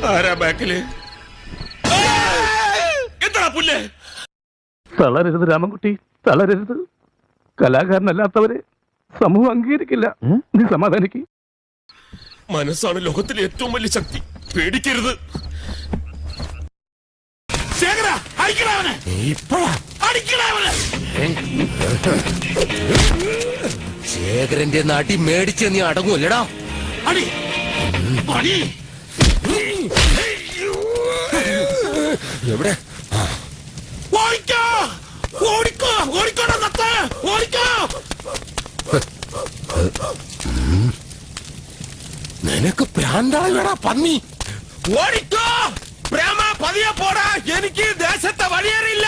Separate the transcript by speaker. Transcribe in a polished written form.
Speaker 1: ആരാ ബാക്കില്? എന്താ പുല്ലേ?
Speaker 2: തളരരുത് രാമൻകുട്ടി, തളരരുത്. കലാകാരനല്ലാത്തവരെ സമൂഹം അംഗീകരിക്കില്ല. നീ സമാധാനിക്ക്.
Speaker 1: മനസ്സാണ് ലോകത്തിലെ ഏറ്റവും വലിയ ശക്തി. പേടിക്കരുത്.
Speaker 3: ശേഖരന്റെ നാട്ടി മേടിച്ച് നീ അടങ്ങൂല്ലടാ. എവിടെ? നിനക്ക് പ്രാന്തായടാ പന്നി.
Speaker 1: ഓടിക്കോ പ്രേമ, പതിയെ പോടാ. എനിക്ക് ദേശത്തെ വഴിയേറിയില്ല.